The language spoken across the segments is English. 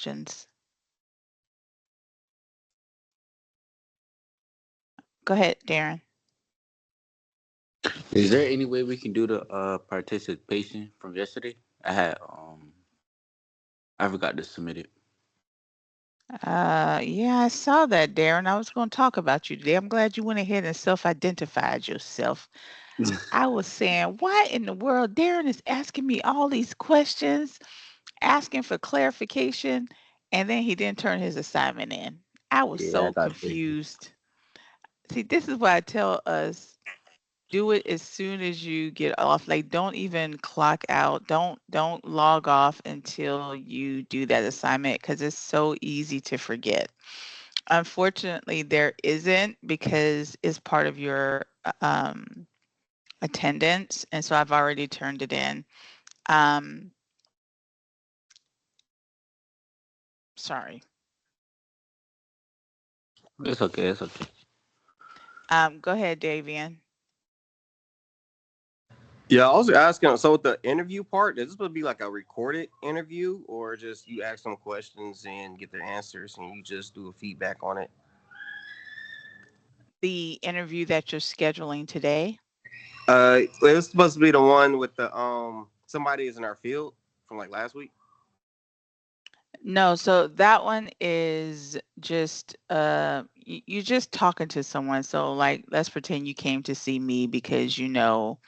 questions. Go ahead, Darren. Is there any way we can do the participation from yesterday? I forgot to submit it. Yeah, I saw that, Darren. I was going to talk about you today. I'm glad you went ahead and self-identified yourself. I was saying, why in the world Darren is asking me all these questions, asking for clarification, and then he didn't turn his assignment in. I was Yeah, I so got busy. confused. See, this is why I tell us do it as soon as you get off. Like don't even clock out. Don't log off until you do that assignment because it's so easy to forget. Unfortunately, there isn't because it's part of your attendance, and so I've already turned it in. Um, sorry. It's okay. It's okay. Go ahead, Davian. Yeah, I was asking. So with the interview part, is this supposed to be like a recorded interview, or just you ask them questions and get their answers, and you just do a feedback on it? The interview that you're scheduling today. It was supposed to be the one with the somebody is in our field from like last week. No, so that one is just you're just talking to someone. So like let's pretend you came to see me because you know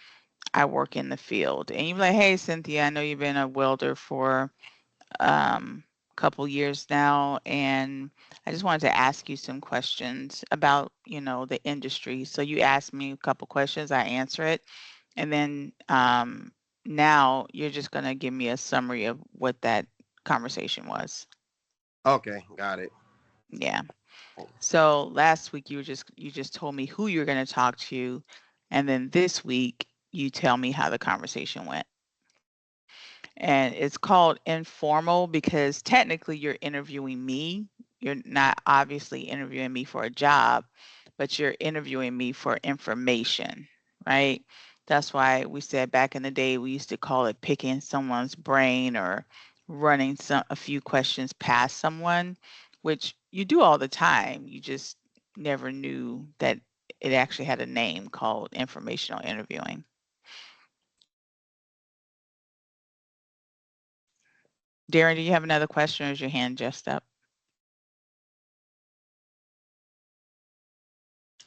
I work in the field. And you're like, "Hey Cynthia, I know you've been a welder for couple years now and I just wanted to ask you some questions about, you know, the industry." So you asked me a couple questions, I answer it, and then now you're just going to give me a summary of what that conversation was. Okay, got it. Yeah. So last week you just told me who you're going to talk to, and then this week you tell me how the conversation went. And it's called informal because technically you're interviewing me. You're not obviously interviewing me for a job, but you're interviewing me for information, right? That's why we said back in the day we used to call it picking someone's brain or running a few questions past someone, which you do all the time. You just never knew that it actually had a name called informational interviewing. Darren, do you have another question or is your hand just up?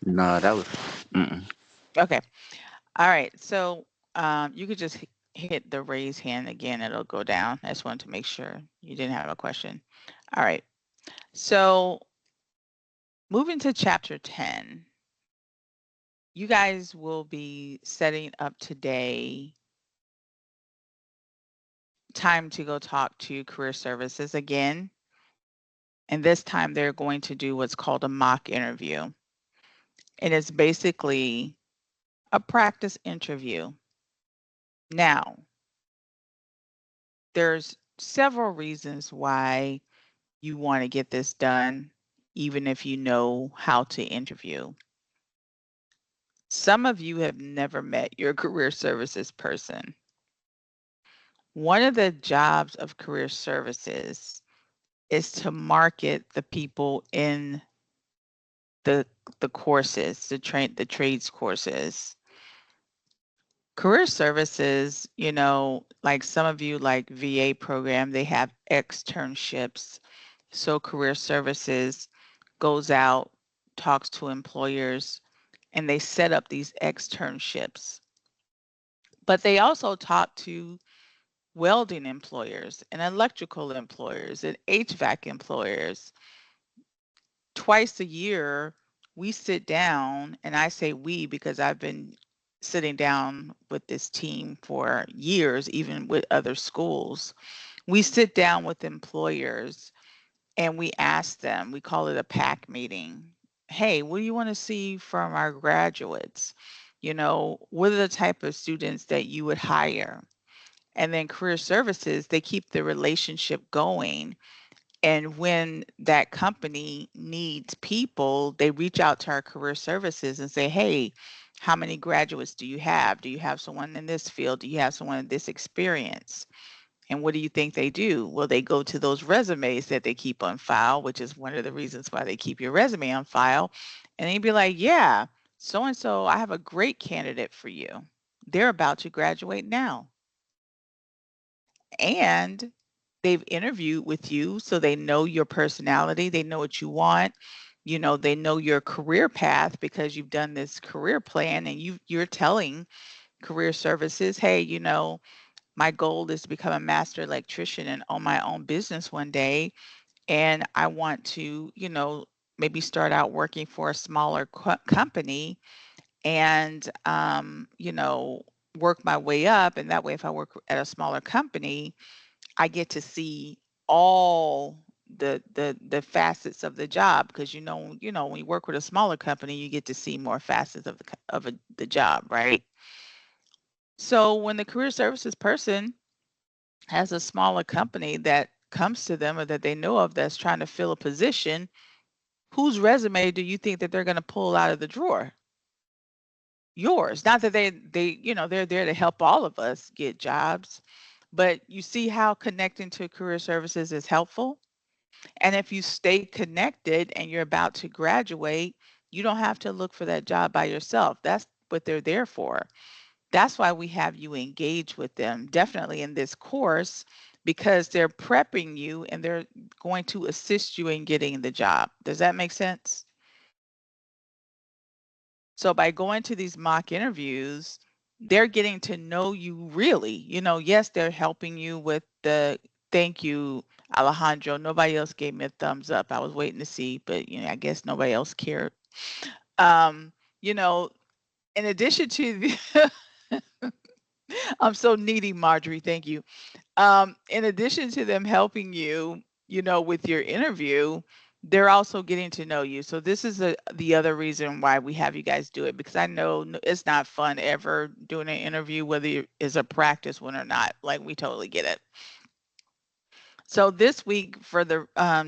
No, that was. Mm-mm. Okay. All right. So you could just hit the raise hand again. It'll go down. I just wanted to make sure you didn't have a question. All right. So moving to chapter 10, you guys will be setting up today time to go talk to career services again. And this time they're going to do what's called a mock interview. And it's basically a practice interview. Now, there's several reasons why you want to get this done, even if you know how to interview. Some of you have never met your career services person. One of the jobs of career services is to market the people in the the courses, the trades courses. Career services, you know, like some of you like VA program, they have externships. So career services goes out, talks to employers, and they set up these externships. But they also talk to welding employers and electrical employers and HVAC employers. Twice a year, we sit down, and I say we because I've been sitting down with this team for years, even with other schools. We sit down with employers and we ask them, we call it a PAC meeting. Hey, what do you want to see from our graduates? You know, what are the type of students that you would hire? And then career services, they keep the relationship going. And when that company needs people, they reach out to our career services and say, hey, how many graduates do you have? Do you have someone in this field? Do you have someone in this experience? And what do you think they do? Well, they go to those resumes that they keep on file, which is one of the reasons why they keep your resume on file. And they'd be like, yeah, so and so, I have a great candidate for you. They're about to graduate now. And they've interviewed with you, so they know your personality, they know what you want. They know your career path because you've done this career plan and you're telling career services, hey, my goal is to become a master electrician and own my own business one day. And I want to, maybe start out working for a smaller company and, work my way up. And that way, if I work at a smaller company, I get to see all the facets of the job because when you work with a smaller company, you get to see more facets of the job, right? So when the career services person has a smaller company that comes to them or that they know of that's trying to fill a position, whose resume do you think that they're going to pull out of the drawer? Yours. Not that they're there to help all of us get jobs, but you see how connecting to career services is helpful. And if you stay connected and you're about to graduate, you don't have to look for that job by yourself. That's what they're there for. That's why we have you engage with them, definitely in this course, because they're prepping you and they're going to assist you in getting the job. Does that make sense? So by going to these mock interviews, they're getting to know you really. Yes, they're helping you with the thank you, Alejandro. Nobody else gave me a thumbs up. I was waiting to see, but I guess nobody else cared. Um, you know, in addition to the I'm so needy, Marjorie. Thank you. In addition to them helping you, with your interview, they're also getting to know you. So this is the other reason why we have you guys do it, because I know it's not fun ever doing an interview, whether it's a practice one or not. Like, we totally get it. So this week for the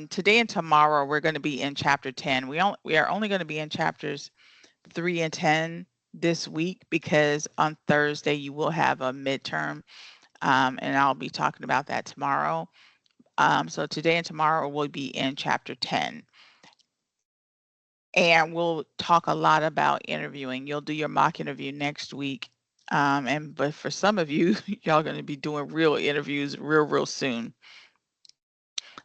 today and tomorrow, we're going to be in chapter 10. We are only going to be in chapters 3 and 10 this week because on Thursday you will have a midterm, and I'll be talking about that tomorrow. So today and tomorrow we'll be in chapter 10. And we'll talk a lot about interviewing. You'll do your mock interview next week. But for some of you, y'all going to be doing real interviews real soon.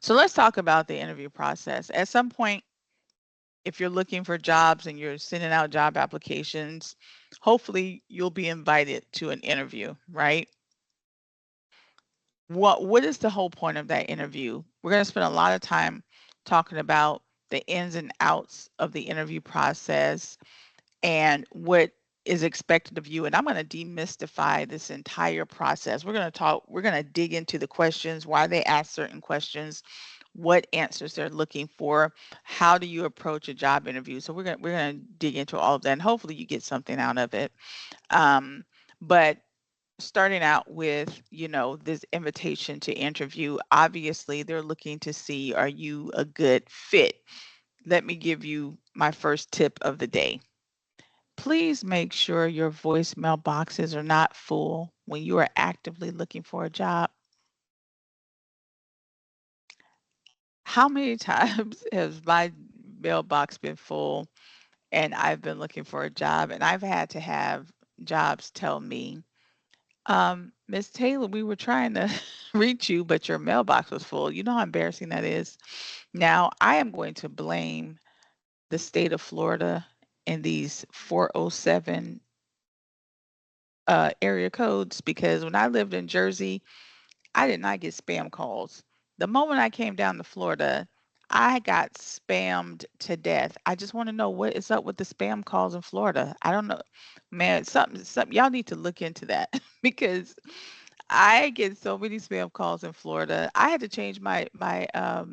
So let's talk about the interview process. At some point, if you're looking for jobs and you're sending out job applications, hopefully you'll be invited to an interview, right? What is the whole point of that interview? We're going to spend a lot of time talking about the ins and outs of the interview process and what is expected of you. And I'm going to demystify this entire process. We're going to dig into the questions, why they ask certain questions, what answers they're looking for, how do you approach a job interview. So we're going to dig into all of that, and hopefully you get something out of it. But starting out with, this invitation to interview, obviously they're looking to see, are you a good fit? Let me give you my first tip of the day. Please make sure your voicemail boxes are not full when you are actively looking for a job. How many times has my mailbox been full and I've been looking for a job and I've had to have jobs tell me, Miss Taylor, we were trying to reach you, but your mailbox was full. You know how embarrassing that is? Now, I am going to blame the state of Florida and these 407 area codes, because when I lived in Jersey, I did not get spam calls. The moment I came down to Florida, I got spammed to death. I just want to know what is up with the spam calls in Florida. I don't know, man. Something. Y'all need to look into that because I get so many spam calls in Florida. I had to change my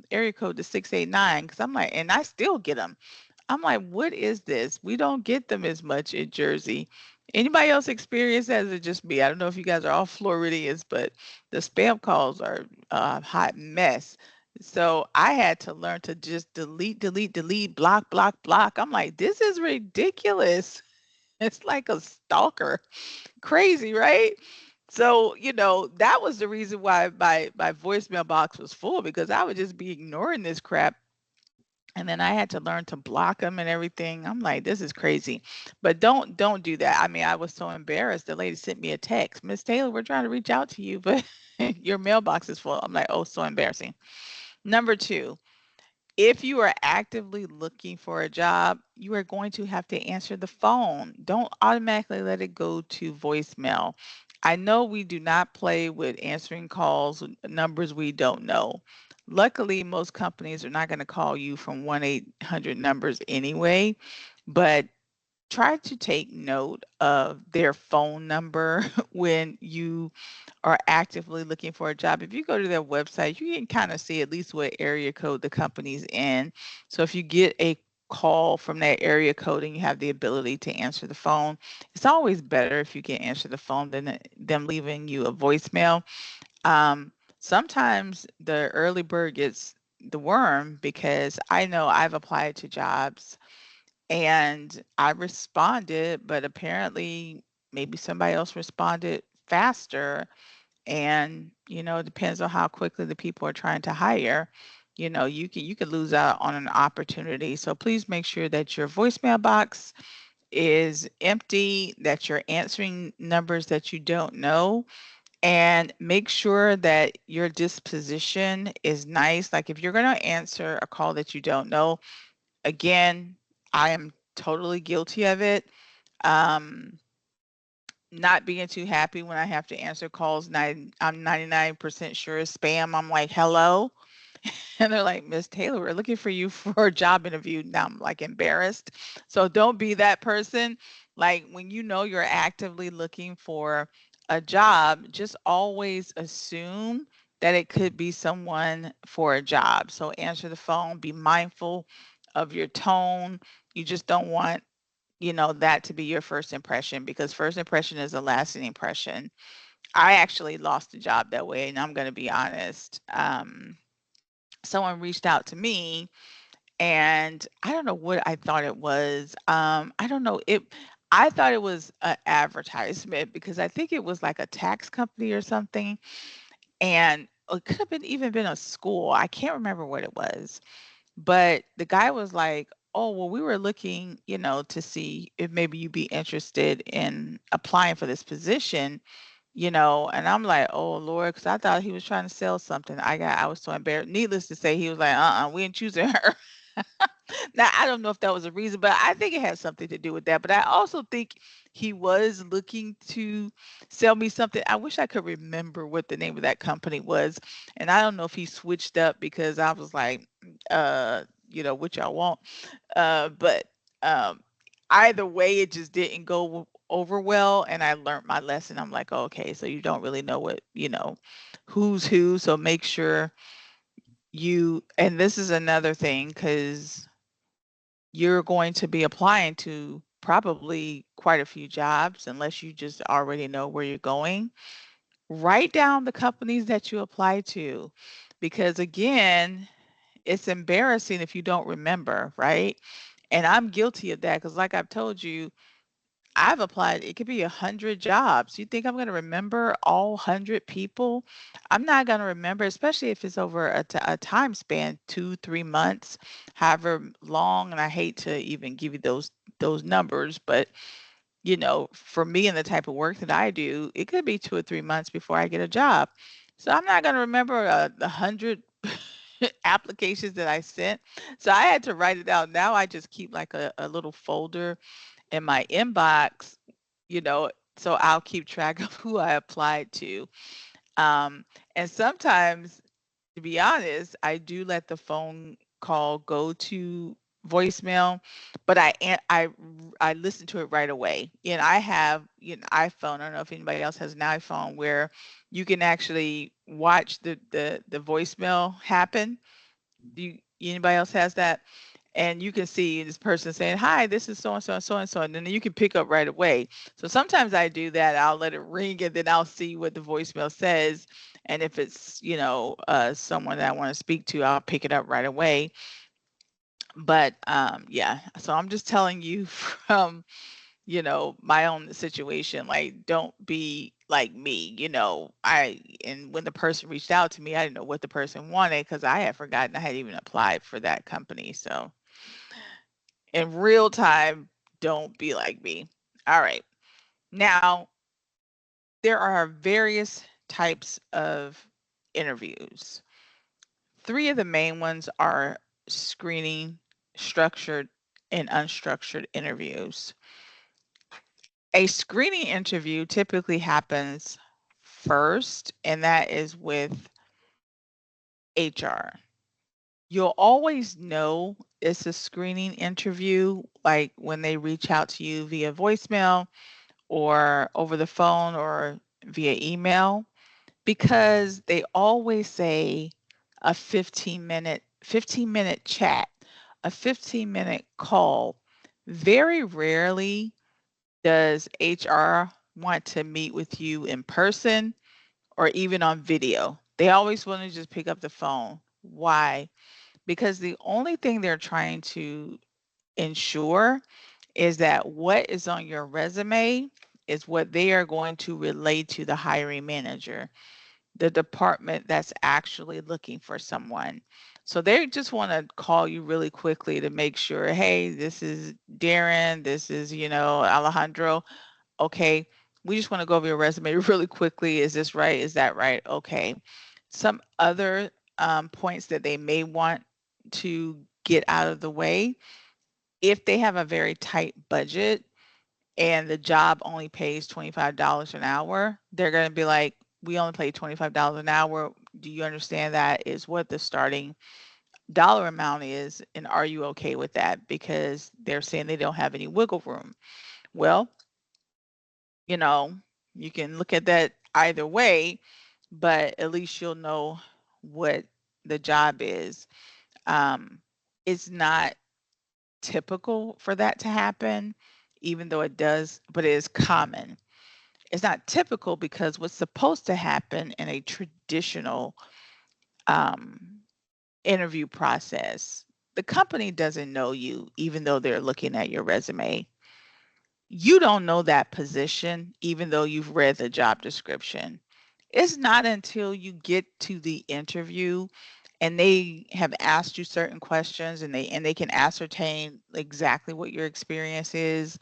area code to 689 because I'm like, and I still get them. I'm like, what is this? We don't get them as much in Jersey. Anybody else experience that? Is it just me? I don't know if you guys are all Floridians, but the spam calls are a hot mess. So I had to learn to just delete, block. I'm like, this is ridiculous. It's like a stalker. Crazy, right? So, that was the reason why my voicemail box was full because I would just be ignoring this crap. And then I had to learn to block them and everything. I'm like, this is crazy. But don't do that. I mean, I was so embarrassed. The lady sent me a text. Miss Taylor, we're trying to reach out to you, but your mailbox is full. I'm like, oh, so embarrassing. Number two, if you are actively looking for a job, you are going to have to answer the phone. Don't automatically let it go to voicemail. I know we do not play with answering calls, numbers we don't know. Luckily, most companies are not going to call you from 1-800 numbers anyway, but try to take note of their phone number when you are actively looking for a job. If you go to their website, you can kind of see at least what area code the company's in. So if you get a call from that area code and you have the ability to answer the phone, it's always better if you can answer the phone than them leaving you a voicemail. Sometimes the early bird gets the worm because I know I've applied to jobs and I responded, but apparently maybe somebody else responded faster. And, it depends on how quickly the people are trying to hire. You can lose out on an opportunity. So please make sure that your voicemail box is empty, that you're answering numbers that you don't know, and make sure that your disposition is nice. Like if you're going to answer a call that you don't know, again, I am totally guilty of it. Um, not being too happy when I have to answer calls. I'm 99% sure it's spam. I'm like, hello. And they're like, Miss Taylor, we're looking for you for a job interview. Now I'm like embarrassed. So don't be that person. Like when you know you're actively looking for a job, just always assume that it could be someone for a job. So answer the phone, be mindful of your tone. You just don't want, that to be your first impression because first impression is a lasting impression. I actually lost a job that way, and I'm going to be honest. Someone reached out to me and I don't know what I thought it was. I don't know it. I thought it was an advertisement because I think it was like a tax company or something, and it could have been even been a school. I can't remember what it was, but the guy was like, "Oh, well, we were looking, to see if maybe you'd be interested in applying for this position." And I'm like, "Oh Lord," because I thought he was trying to sell something. I was so embarrassed. Needless to say, he was like, we ain't choosing her." Now, I don't know if that was a reason, but I think it had something to do with that. But I also think he was looking to sell me something. I wish I could remember what the name of that company was. And I don't know if he switched up because I was like, what y'all want. But um, either way, it just didn't go over well. And I learned my lesson. I'm like, oh, okay, so you don't really know who's who. So make sure and this is another thing because you're going to be applying to probably quite a few jobs unless you just already know where you're going. Write down the companies that you apply to because, again, it's embarrassing if you don't remember, right? And I'm guilty of that because, like I've told you, I've applied, it could be 100 jobs. You think I'm going to remember all 100 people? I'm not going to remember, especially if it's over a time span, 2, 3 months, however long. And I hate to even give you those numbers, but for me and the type of work that I do, it could be 2 or 3 months before I get a job. So I'm not going to remember the 100 applications that I sent. So I had to write it out. Now I just keep like a little folder in my inbox, you know, so I'll keep track of who I applied to. Um, and sometimes, to be honest, I do let the phone call go to voicemail, but I listen to it right away. And I have iPhone. I don't know if anybody else has an iPhone where you can actually watch the voicemail happen. Do anybody else has that? And you can see this person saying, "Hi, this is so and so and so and so," and then you can pick up right away. So sometimes I do that. I'll let it ring, and then I'll see what the voicemail says, and if it's someone that I want to speak to, I'll pick it up right away. But yeah, so I'm just telling you from my own situation, like don't be like me, and when the person reached out to me, I didn't know what the person wanted because I had forgotten I had even applied for that company. So in real time, don't be like me. All right. Now, there are various types of interviews. Three of the main ones are screening, structured, and unstructured interviews. A screening interview typically happens first, and that is with HR. You'll always know it's a screening interview, like when they reach out to you via voicemail or over the phone or via email, because they always say a 15-minute chat, a 15-minute call. Very rarely does HR want to meet with you in person or even on video. They always want to just pick up the phone. Why? Because the only thing they're trying to ensure is that what is on your resume is what they are going to relay to the hiring manager, the department that's actually looking for someone. So they just want to call you really quickly to make sure, hey, this is Darren, this is, Alejandro. Okay, we just want to go over your resume really quickly. Is this right? Is that right? Okay. Some other points that they may want to get out of the way, if they have a very tight budget and the job only pays $25 an hour, they're going to be like, we only pay $25 an hour. Do you understand that is what the starting dollar amount is? And are you okay with that? Because they're saying they don't have any wiggle room. Well, you know, you can look at that either way, but at least you'll know what the job is. Um, it's not typical for that to happen, even though it does, but it is common. It's not typical because what's supposed to happen in a traditional um, interview process, the company doesn't know you, even though they're looking at your resume. You don't know that position, even though you've read the job description. It's not until you get to the interview and they have asked you certain questions and they can ascertain exactly what your experience is,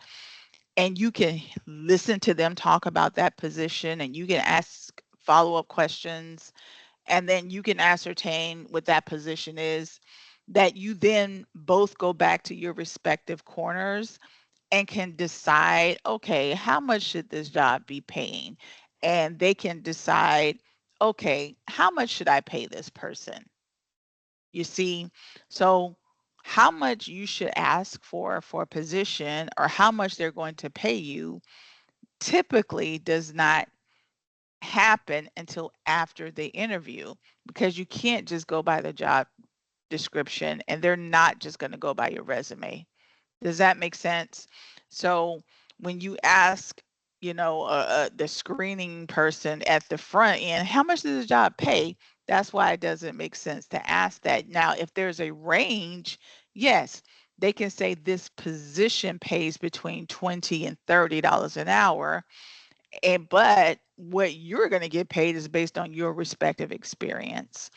and you can listen to them talk about that position and you can ask follow-up questions, and then you can ascertain what that position is, that you then both go back to your respective corners and can decide, okay, how much should this job be paying? And they can decide, okay, how much should I pay this person? You see, so how much you should ask for a position or how much they're going to pay you typically does not happen until after the interview, because you can't just go by the job description and they're not just going to go by your resume. Does that make sense? So when you ask, the screening person at the front end, how much does the job pay? That's why it doesn't make sense to ask that. Now, if there's a range, yes, they can say this position pays between $20 and $30 an hour. But what you're going to get paid is based on your respective experience.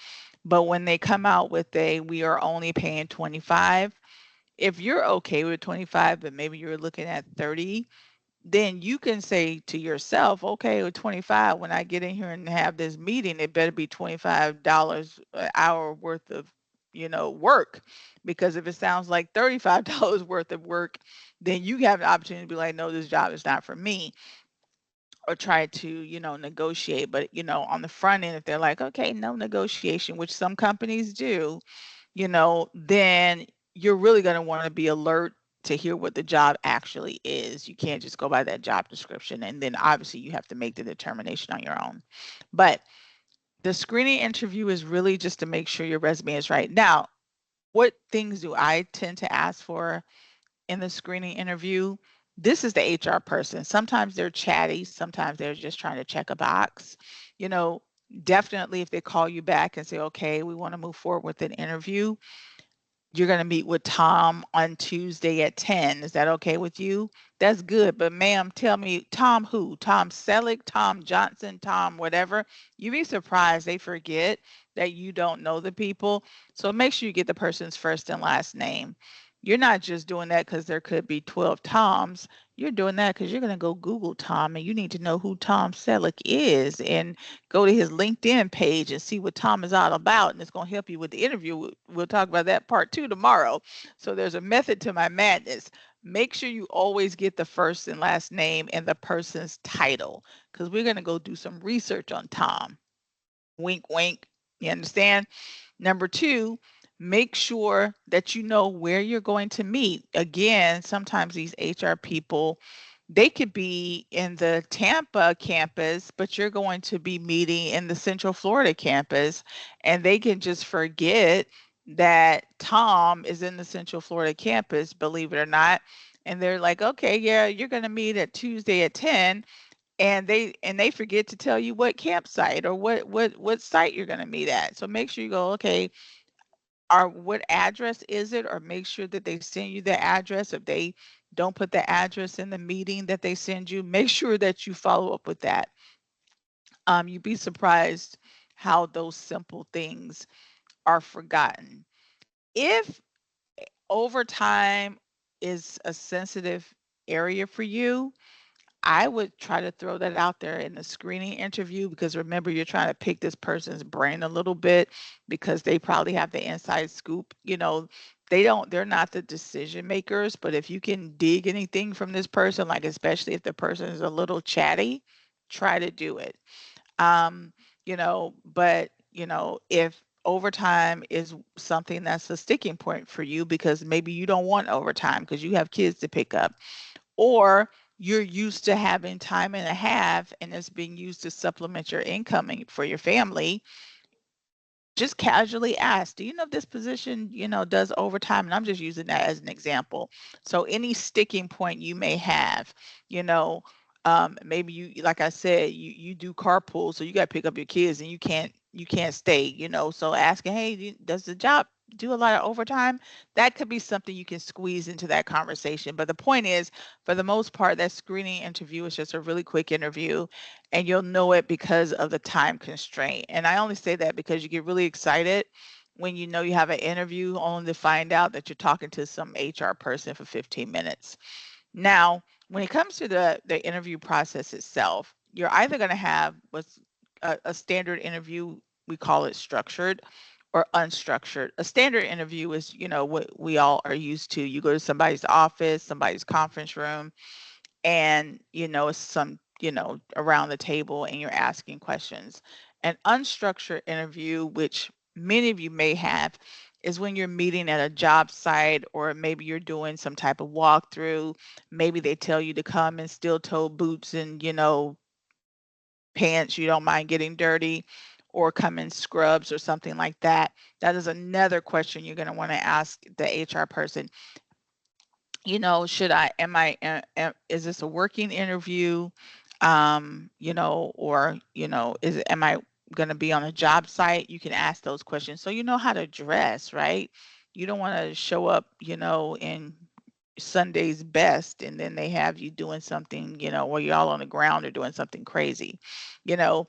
But when they come out with we are only paying 25, if you're okay with 25, but maybe you're looking at 30, then you can say to yourself, okay, with 25, when I get in here and have this meeting, it better be $25 an hour worth of, work. Because if it sounds like $35 worth of work, then you have the opportunity to be like, no, this job is not for me, or try to, negotiate. But, on the front end, if they're like, okay, no negotiation, which some companies do, then you're really going to want to be alert to hear what the job actually is. You can't just go by that job description. And then obviously you have to make the determination on your own. But the screening interview is really just to make sure your resume is right. Now, what things do I tend to ask for in the screening interview? This is the HR person. Sometimes they're chatty, sometimes they're just trying to check a box. You know, Definitely if they call you back and say, okay, we want to move forward with an interview, you're going to meet with Tom on Tuesday at 10. Is that okay with you? That's good. But ma'am, tell me, Tom who? Tom Selleck, Tom Johnson, Tom whatever. You'd be surprised they forget that you don't know the people. So make sure you get the person's first and last name. You're not just doing that because there could be 12 Toms. You're doing that because you're going to go Google Tom and you need to know who Tom Selleck is and go to his LinkedIn page and see what Tom is all about. And it's going to help you with the interview. We'll talk about that part 2 tomorrow. So there's a method to my madness. Make sure you always get the first and last name and the person's title because we're going to go do some research on Tom. Wink, wink. You understand? Number 2, make sure that you know where you're going to meet. Again, sometimes these HR people, they could be in the Tampa campus, but you're going to be meeting in the Central Florida campus, and they can just forget that Tom is in the Central Florida campus, believe it or not. And they're like, okay, yeah, you're going to meet at Tuesday at 10, and they forget to tell you what campsite or what site you're going to meet at. So make sure you go, okay, or what address is it, or make sure that they send you the address. If they don't put the address in the meeting that they send you, make sure that you follow up with that. You'd be surprised how those simple things are forgotten. If overtime is a sensitive area for you, I would try to throw that out there in the screening interview because remember, you're trying to pick this person's brain a little bit because they probably have the inside scoop. They're not the decision makers, but if you can dig anything from this person, like especially if the person is a little chatty, try to do it. But if overtime is something that's a sticking point for you because maybe you don't want overtime because you have kids to pick up, or you're used to having time and a half and it's being used to supplement your income for your family, just casually ask, do you know if this position, does overtime? And I'm just using that as an example. So any sticking point you may have, you know, maybe you, like I said, you do carpool, so you got to pick up your kids and you can't stay, so asking, hey, does the job do a lot of overtime? That could be something you can squeeze into that conversation. But the point is, for the most part, that screening interview is just a really quick interview, and you'll know it because of the time constraint. And I only say that because you get really excited when you know you have an interview only to find out that you're talking to some HR person for 15 minutes. Now, when it comes to the interview process itself, you're either going to have what's a standard interview, we call it structured, or unstructured. A standard interview is, what we all are used to. You go to somebody's office, somebody's conference room, and it's some around the table and you're asking questions. An unstructured interview, which many of you may have, is when you're meeting at a job site, or maybe you're doing some type of walkthrough. Maybe they tell you to come in steel toe boots and pants, you don't mind getting dirty, or come in scrubs or something like that. That is another question you're going to want to ask the HR person. Should I, is this a working interview? Or, am I going to be on a job site? You can ask those questions so you know how to dress, right? You don't want to show up, in Sunday's best and then they have you doing something, where you're all on the ground or doing something crazy, you know.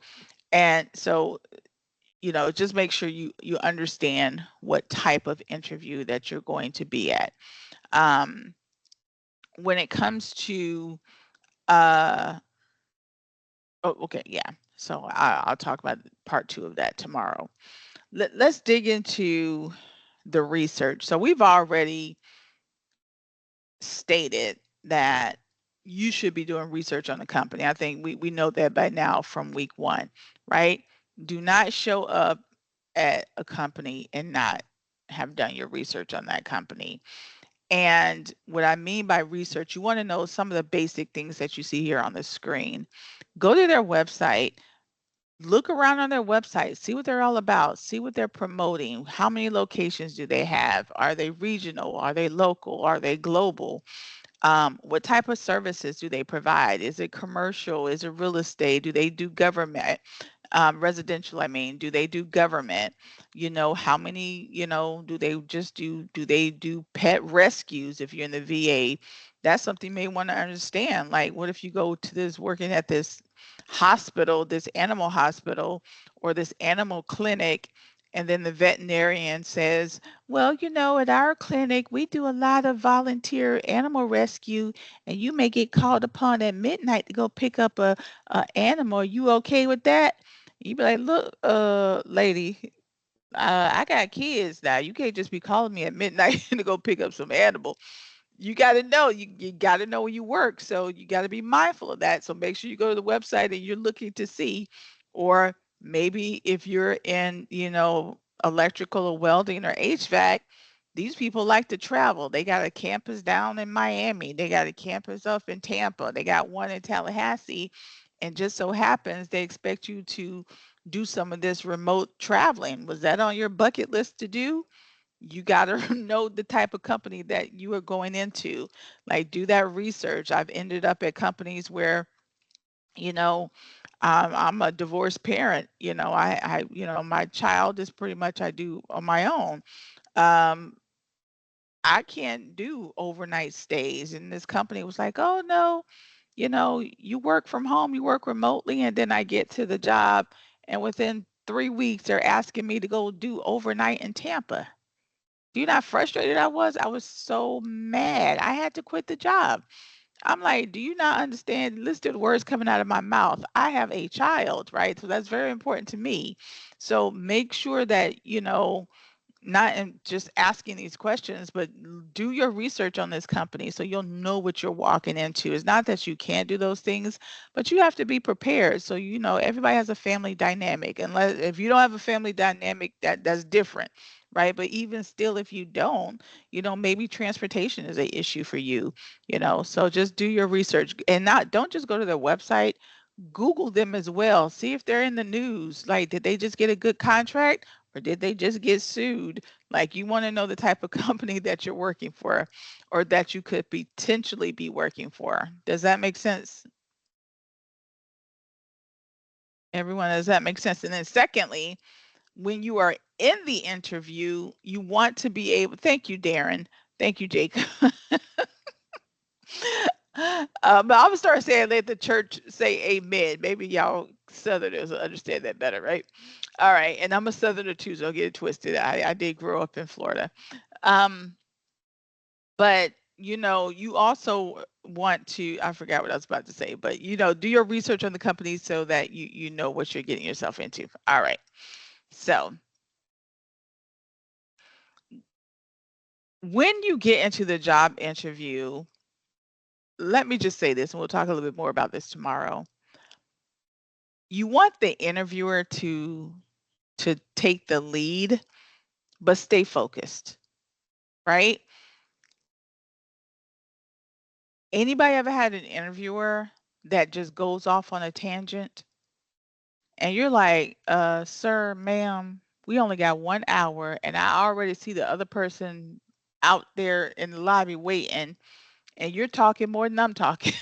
And so, just make sure you understand what type of interview that you're going to be at. Um, when it comes to uh oh, okay, yeah, so I'll talk about part 2 of that tomorrow. Let's dig into the research. So we've already stated that you should be doing research on the company. I think we know that by now from week 1, right? Do not show up at a company and not have done your research on that company. And what I mean by research, you want to know some of the basic things that you see here on the screen. Go to their website, look around on their website, see what they're all about, see what they're promoting. How many locations do they have? Are they regional? Are they local? Are they global? What type of services do they provide? Is it commercial? Is it real estate? Do they do government? Residential, I mean, do they do government? How many, do they do pet rescues if you're in the VA? That's something you may want to understand. Like, what if you go to this working at this hospital, this animal hospital, or this animal clinic, and then the veterinarian says, well, at our clinic, we do a lot of volunteer animal rescue, and you may get called upon at midnight to go pick up a animal. Are you okay with that? You be like, look, lady, I got kids now. You can't just be calling me at midnight to go pick up some animal. You got to know, you got to know where you work. So you got to be mindful of that. So make sure you go to the website and you're looking to see, or maybe if you're in, electrical or welding or HVAC, these people like to travel. They got a campus down in Miami. They got a campus up in Tampa. They got one in Tallahassee. And just so happens they expect you to do some of this remote traveling. Was that on your bucket list to do? You got to know the type of company that you are going into. Like, do that research. I've ended up at companies where, you know, I'm a divorced parent. My child is pretty much I do on my own. Um, I can't do overnight stays. And this company was like, oh, no, you work from home, you work remotely. And then I get to the job, and within 3 weeks, they're asking me to go do overnight in Tampa. Do you know how frustrated I was? I was so mad. I had to quit the job. I'm like, do you not understand? Listen to the words coming out of my mouth. I have a child, right? So that's very important to me. So make sure that, not in just asking these questions, but do your research on this company so you'll know what you're walking into. It's not that you can't do those things, but you have to be prepared. So everybody has a family dynamic. Unless if you don't have a family dynamic, that's different, right? But even still, if you don't, maybe transportation is a issue for you. So just do your research and don't just go to their website. Google them as well. See if they're in the news. Like, did they just get a good contract or did they just get sued? Like, you want to know the type of company that you're working for or that you could potentially be working for. Does that make sense? Everyone, does that make sense? And then, secondly, when you are in the interview, you want to be able, thank you, Darren. Thank you, Jacob. But I'm gonna start saying let the church say amen. Maybe y'all Southerners will understand that better, right? All right, and I'm a Southerner too, so don't get it twisted. I did grow up in Florida. Um, but you also want to, I forgot what I was about to say, but do your research on the company so that you know what you're getting yourself into. All right. So when you get into the job interview, let me just say this, and we'll talk a little bit more about this tomorrow. You want the interviewer to take the lead, but stay focused, right? Anybody ever had an interviewer that just goes off on a tangent and you're like, sir, ma'am, we only got 1 hour and I already see the other person out there in the lobby waiting and you're talking more than I'm talking.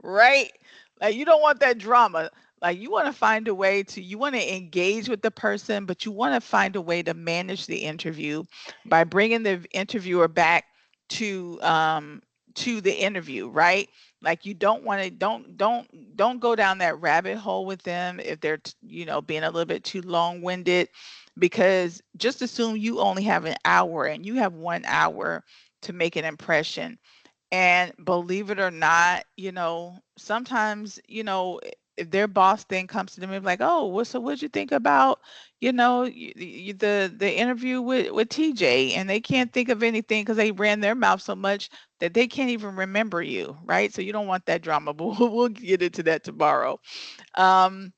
Right? Like, you don't want that drama. Like, you want to find a way to, you want to engage with the person, but you want to find a way to manage the interview by bringing the interviewer back to the interview, right? Like, you don't want to, don't go down that rabbit hole with them if they're, being a little bit too long-winded, because just assume you only have an hour and you have 1 hour to make an impression. And believe it or not, sometimes, if their boss then comes to them and be like, oh, well, so what'd you think about, the interview with TJ? And they can't think of anything because they ran their mouth so much that they can't even remember you, right? So you don't want that drama, but we'll get into that tomorrow. Um,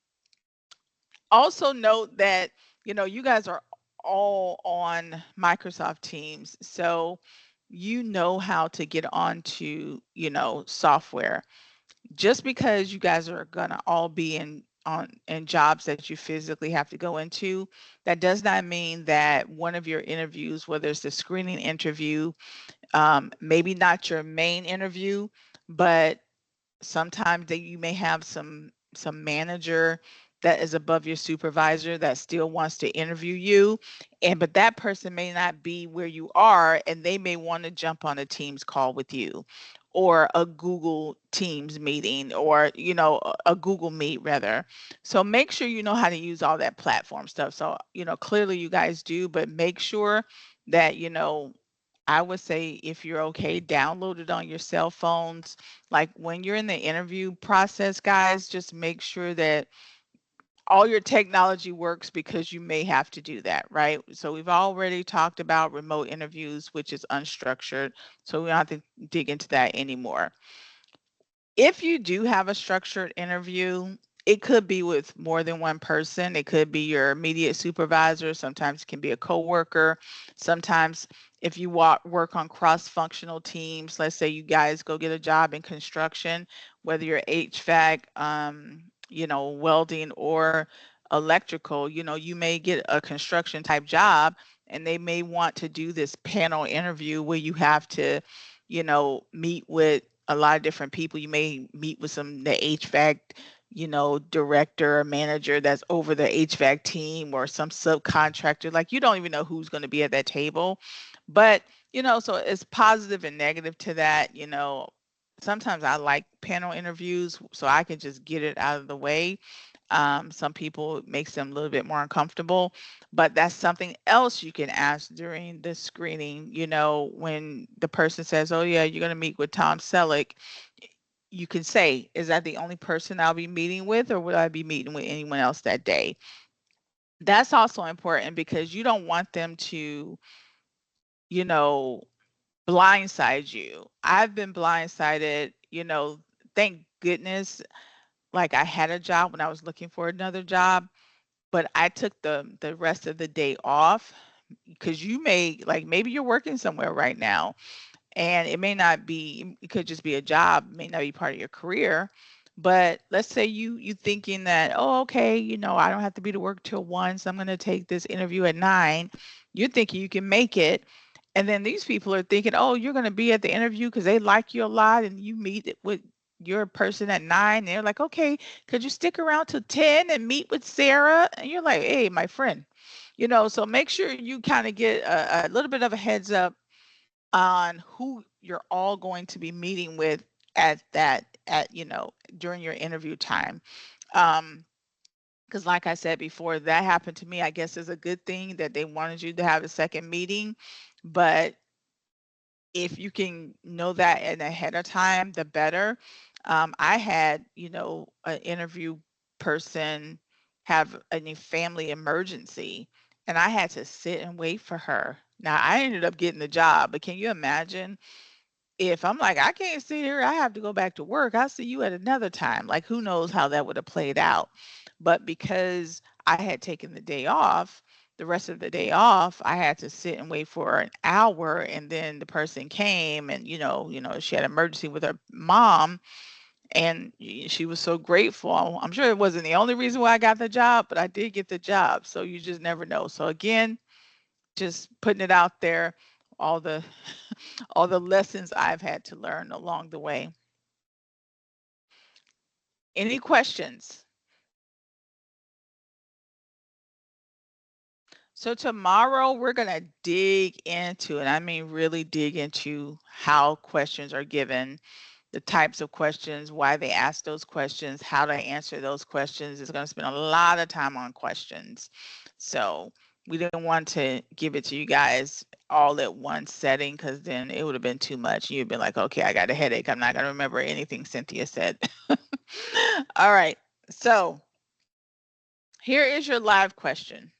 Also note that, you guys are all on Microsoft Teams. So you know how to get onto, software. Just because you guys are gonna all be in jobs that you physically have to go into, that does not mean that one of your interviews, whether it's the screening interview, maybe not your main interview, but sometimes that you may have some some manager that is above your supervisor that still wants to interview you, and but that person may not be where you are, and they may want to jump on a Teams call with you, or a Google Teams meeting, or a Google Meet rather. So make sure you know how to use all that platform stuff. So clearly you guys do, but make sure that I would say, if you're okay, download it on your cell phones. Like when you're in the interview process, guys, just make sure that all your technology works, because you may have to do that, right? So we've already talked about remote interviews, which is unstructured. So we don't have to dig into that anymore. If you do have a structured interview, it could be with more than one person. It could be your immediate supervisor. Sometimes it can be a coworker. Sometimes if you work on cross-functional teams, let's say you guys go get a job in construction, whether you're HVAC, welding or electrical, you may get a construction type job, and they may want to do this panel interview where you have to, meet with a lot of different people. You may meet with the HVAC, director or manager that's over the HVAC team, or some subcontractor. Like, you don't even know who's going to be at that table. But, so it's positive and negative to that. Sometimes I like panel interviews so I can just get it out of the way. Some people, it makes them a little bit more uncomfortable, but that's something else you can ask during the screening. When the person says, "Oh yeah, you're going to meet with Tom Selleck," you can say, "Is that the only person I'll be meeting with, or will I be meeting with anyone else that day?" That's also important, because you don't want them to, you know, blindside you. I've been blindsided, thank goodness. Like, I had a job when I was looking for another job, but I took the rest of the day off, because you may, like, maybe you're working somewhere right now, and it may not be, it could just be a job, may not be part of your career. But let's say you thinking that, "Oh, okay, I don't have to be to work till 1, so I'm going to take this interview at 9." You're thinking you can make it, and then these people are thinking, "Oh, you're going to be at the interview because they like you a lot, and you meet with your person at 9." And they're like, "Okay, could you stick around till 10 and meet with Sarah?" And you're like, "Hey, my friend." So make sure you kind of get a little bit of a heads up on who you're all going to be meeting with during your interview time. Because like I said before, that happened to me. I guess is a good thing that they wanted you to have a second meeting, but if you can know that in ahead of time, the better. I had, an interview person have a family emergency, and I had to sit and wait for her. Now, I ended up getting the job, but can you imagine if I'm like, "I can't sit here, I have to go back to work. I'll see you at another time." Like, who knows how that would have played out. But because I had taken the day off, the rest of the day off, I had to sit and wait for an hour, and then the person came, and she had an emergency with her mom, and she was so grateful. I'm sure it wasn't the only reason why I got the job, but I did get the job. So you just never know. So again, just putting it out there, all the all the lessons I've had to learn along the way. Any questions? So tomorrow we're going to dig into, and I mean really dig into, how questions are given, the types of questions, why they ask those questions, how to answer those questions. It's going to spend a lot of time on questions. So we didn't want to give it to you guys all at one setting, because then it would have been too much. You'd been like, "Okay, I got a headache. I'm not going to remember anything Cynthia said." All right. So here is your live question,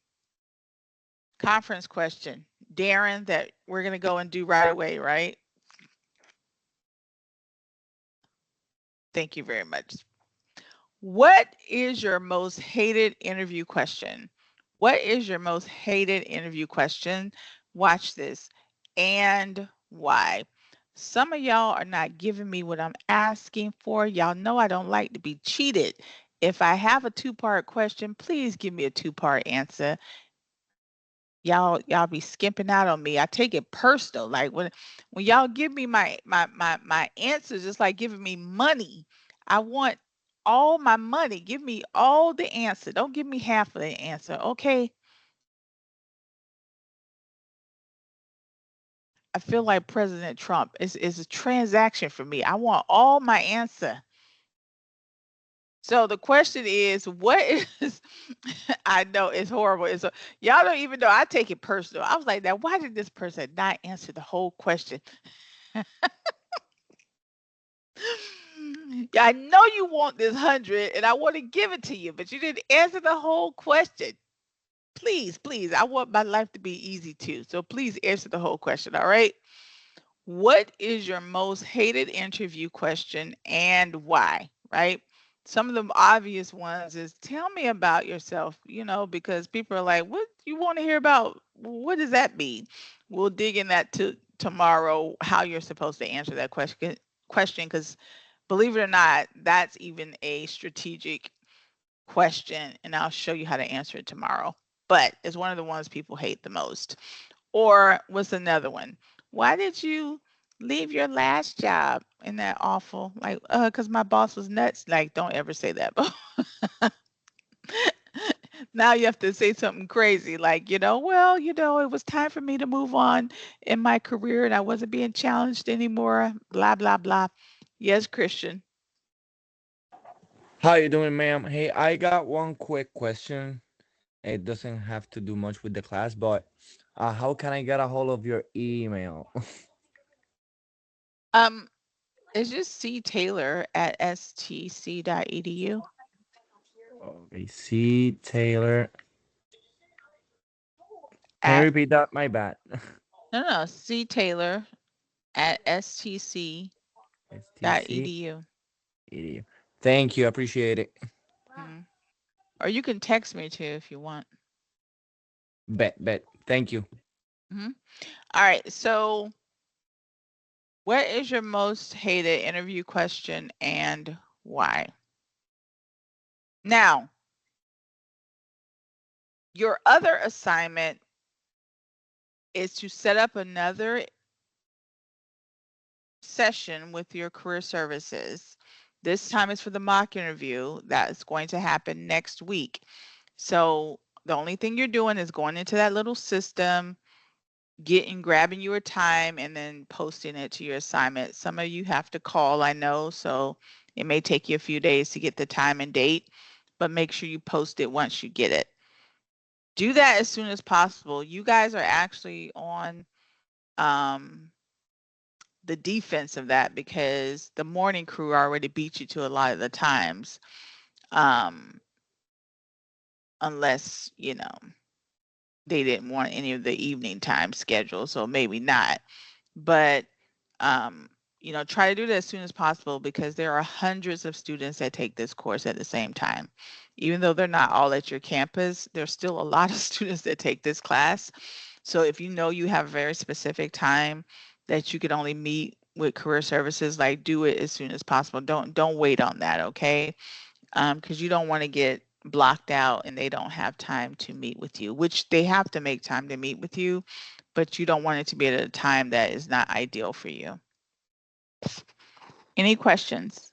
conference question. Darren, that we're going to go and do right away, right? Thank you very much. What is your most hated interview question? What is your most hated interview question? Watch this. And why? Some of y'all are not giving me what I'm asking for. Y'all know I don't like to be cheated. If I have a two-part question, please give me a two-part answer. Y'all be skimping out on me. I take it personal. Like, when y'all give me my answers, it's like giving me money. I want all my money. Give me all the answer. Don't give me half of the answer, okay? I feel like President Trump is a transaction for me. I want all my answer. So the question is, what is I know it's horrible. Y'all don't even know. I take it personal. I was like, now why did this person not answer the whole question? Yeah, I know you want this 100 and I want to give it to you, but you didn't answer the whole question. Please, please. I want my life to be easy too. So please answer the whole question. All right. What is your most hated interview question and why? Right? Some of the obvious ones is tell me about yourself, because people are like, what you want to hear about? What does that mean? We'll dig in that to tomorrow, how you're supposed to answer that question, because believe it or not, that's even a strategic question, and I'll show you how to answer it tomorrow. But it's one of the ones people hate the most. Or what's another one? Why did you leave your last job? Isn't that awful? Like, because my boss was nuts. Like, don't ever say that. Now you have to say something crazy, like, well, it was time for me to move on in my career and I wasn't being challenged anymore. Blah, blah, blah. Yes, Christian. How you doing, ma'am? Hey, I got one quick question. It doesn't have to do much with the class, but how can I get a hold of your email? Um, it's just C Taylor at stc.edu. Okay, C Taylor. Can you At repeat that? My bad. no, no, C Taylor at stc.edu. STC. Edu. Thank you. Appreciate it. Mhm. Or you can text me too if you want. Bet. Thank you. Mhm. All right. So, what is your most hated interview question and why? Now, your other assignment is to set up another session with your career services. This time is for the mock interview that's going to happen next week. So, the only thing you're doing is going into that little system, grabbing your time and then posting it to your assignment. Some of you have to call, I know, so it may take you a few days to get the time and date, but make sure you post it once you get it. Do that as soon as possible. You guys are actually on um, the defense of that because the morning crew already beat you to a lot of the times, um, unless, they didn't want any of the evening time schedule, so maybe not. But um, try to do that as soon as possible because there are hundreds of students that take this course at the same time. Even though they're not all at your campus, there's still a lot of students that take this class. So if you know you have a very specific time that you could only meet with career services, like do it as soon as possible. Don't wait on that, okay? Because you don't want to get blocked out and they don't have time to meet with you, which they have to make time to meet with you, but you don't want it to be at a time that is not ideal for you. Any questions?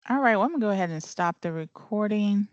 All right, well, I'm gonna go ahead and stop the recording.